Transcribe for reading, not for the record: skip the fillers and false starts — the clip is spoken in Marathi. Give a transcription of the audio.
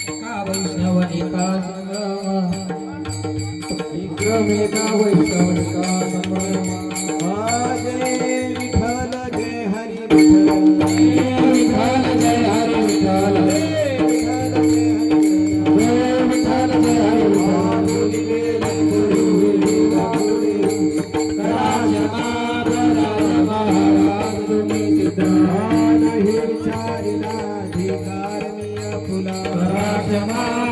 का वैष्णवनी का विक्रमे का वैष्णवनी का संभ्रमा जय विठ्ठल जय हरी विठ्ठल विठ्ठल जय हरी विठ्ठल जय विठ्ठल जय हरी विठ्ठल जय विठ्ठल जय हरी विठ्ठल महाराज तुम्ही सिद्ध नाही विचारिला अधिकार फुला क्षमा